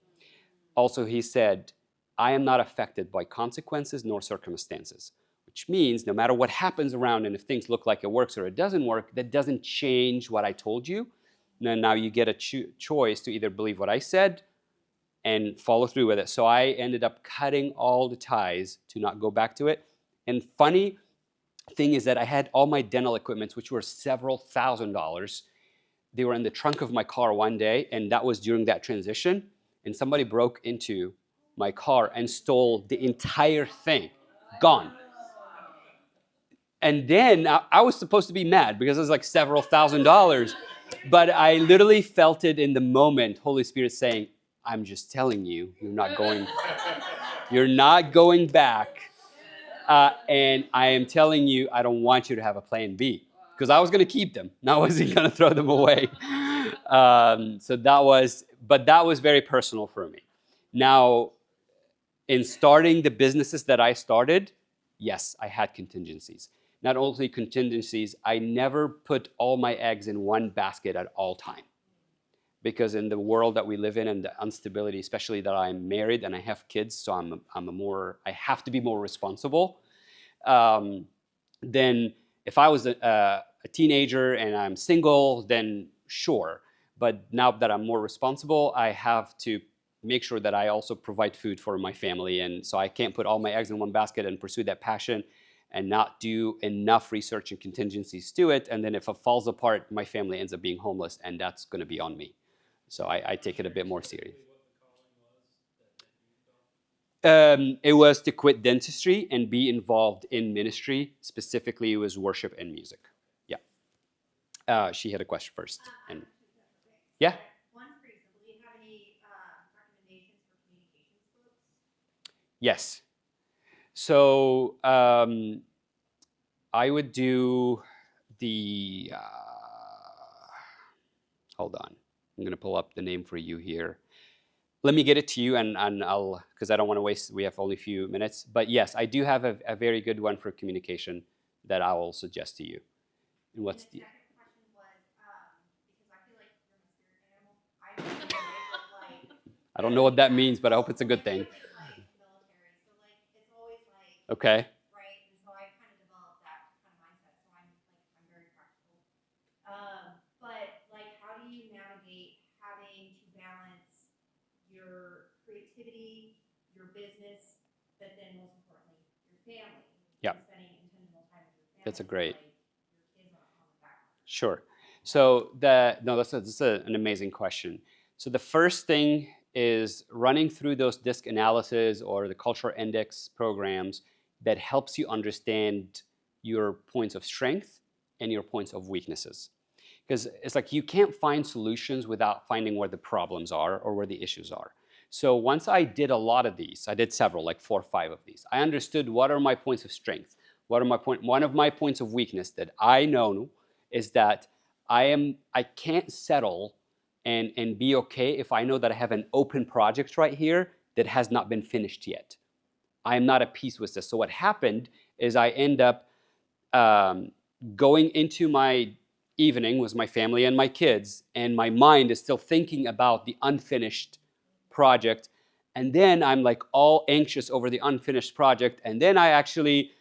Also, He said, I am not affected by consequences nor circumstances, which means no matter what happens around and if things look like it works or it doesn't work, that doesn't change what I told you. Now you get a choice to either believe what I said and follow through with it. So I ended up cutting all the ties to not go back to it. And funny thing is that I had all my dental equipment, which were several $1,000s. They were in the trunk of my car one day, and that was during that transition. And somebody broke into my car and stole the entire thing, gone. And then I was supposed to be mad because it was like several $1,000s. But I literally felt it in the moment, Holy Spirit saying, I'm just telling you, you're not going back. And I am telling you, I don't want you to have a plan B because I was going to keep them. I wasn't going to throw them away. But that was very personal for me. Now, in starting the businesses that I started, yes, I had contingencies. Not only contingencies, I never put all my eggs in one basket at all time. Because in the world that we live in and the instability, especially that I'm married and I have kids, so I have to be more responsible. Um, then if I was a teenager and I'm single, then sure. But now that I'm more responsible, I have to make sure that I also provide food for my family. And so I can't put all my eggs in one basket and pursue that passion and not do enough research and contingencies to it. And then if it falls apart, my family ends up being homeless, and that's going to be on me. So I take it a bit more serious. It was to quit dentistry and be involved in ministry. Specifically, it was worship and music. Yeah. She had a question first. And yeah. Yes. So I would do the. Hold on. I'm going to pull up the name for you here. Let me get it to you, and I'll, because I don't want to waste, we have only a few minutes. But yes, I do have a very good one for communication that I will suggest to you. And what's the. I don't know what that means, but I hope it's a good thing. It's like military, so like it's always like Okay. right, and so I kind of developed that kind of mindset. So I'm very practical. But like, how do you navigate having to balance your creativity, your business, but then most importantly, your family, Yeah, and spending intentional time with your that's a family, great. like your kids on the back burner. Sure. So the no, an amazing question. So the first thing is running through those disc analysis or the cultural index programs that helps you understand your points of strength and your points of weaknesses. Because it's like you can't find solutions without finding where the problems are or where the issues are. So once I did a lot of these, I did several, like 4 or 5 of these. I understood what are my points of strength, what are my point. One of my points of weakness that I know is that I can't settle and be okay if I know that I have an open project right here that has not been finished yet. I am not at peace with this. So what happened is I end up um, going into my evening with my family and my kids, and my mind is still thinking about the unfinished project. And then I'm like all anxious over the unfinished project. And then I actually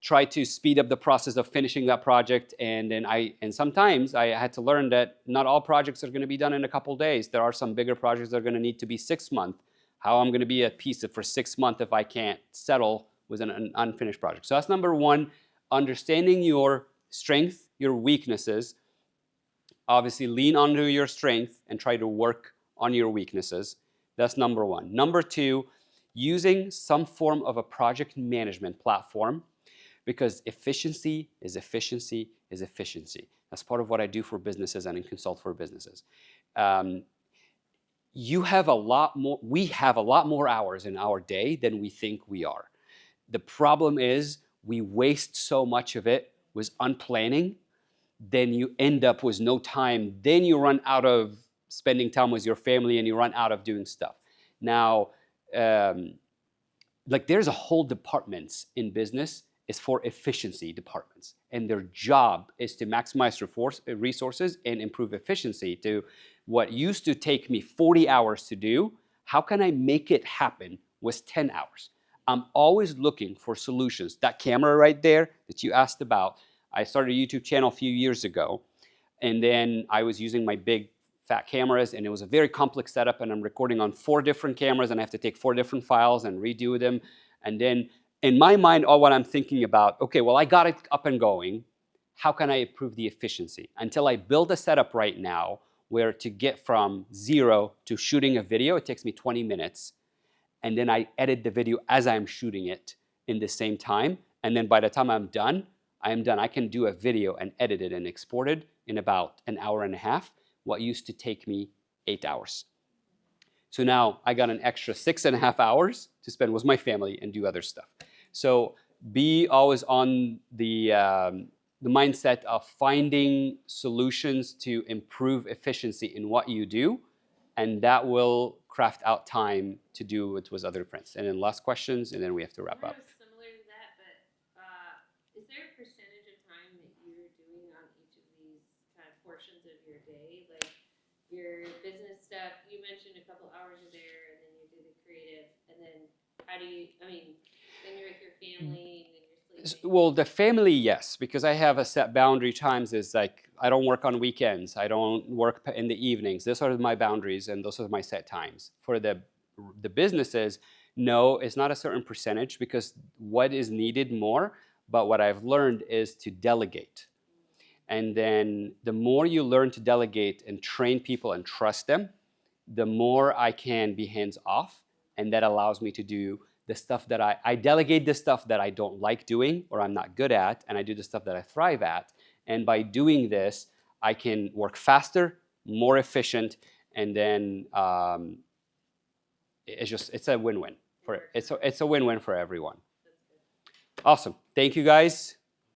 try to speed up the process of finishing that project. And then sometimes I had to learn that not all projects are going to be done in a couple days. There are some bigger projects that are going to need to be 6 months. How I'm going to be at peace for 6 months if I can't settle with an unfinished project. So that's number one, understanding your strength, your weaknesses. Obviously, lean onto your strength and try to work on your weaknesses. That's number one. Number two, using some form of a project management platform, because efficiency is efficiency is efficiency. That's part of what I do for businesses and consult for businesses. Um, you have a lot more, we have a lot more hours in our day than we think we are. The problem is we waste so much of it with unplanning, then you end up with no time. Then you run out of spending time with your family and you run out of doing stuff. Now, um, like there's a whole departments in business is for efficiency departments, and their job is to maximize resources and improve efficiency. To what used to take me 40 hours to do, how can I make it happen with 10 hours? I'm always looking for solutions. That camera right there that you asked about, I started a YouTube channel a few years ago, and then I was using my big fat cameras, and it was a very complex setup, and I'm recording on 4 different cameras, and I have to take 4 different files and redo them. And then in my mind, all what I'm thinking about, okay, well, I got it up and going. How can I improve the efficiency? Until I build a setup right now where to get from zero to shooting a video, it takes me 20 minutes. And then I edit the video as I'm shooting it in the same time. And then by the time I'm done, I am done. I can do a video and edit it and export it in about an hour and a half, what used to take me 8 hours. So now I got an extra 6.5 hours to spend with my family and do other stuff. So be always on the mindset of finding solutions to improve efficiency in what you do, and that will craft out time to do it with other friends. And then last questions, and then we have to wrap Mine up. was similar to that, but is there a percentage of time that you're doing on each of these kind of portions of your day? Like your business stuff, you mentioned a couple hours are there, and then you do the creative, and then how do you, I mean, then you're with your family, and then you're sleeping. Well, the family, yes, because I have a set boundary times. Is like I don't work on weekends. I don't work in the evenings. Those are my boundaries, and those are my set times. For the businesses, no, it's not a certain percentage because what is needed more. But what I've learned is to delegate, and then the more you learn to delegate and train people and trust them, the more I can be hands off, and that allows me to do the stuff that I delegate the stuff that I don't like doing or I'm not good at, and I do the stuff that I thrive at. And by doing this, I can work faster, more efficient, and then it's a win-win for it's a win-win for everyone. Awesome. Thank you guys.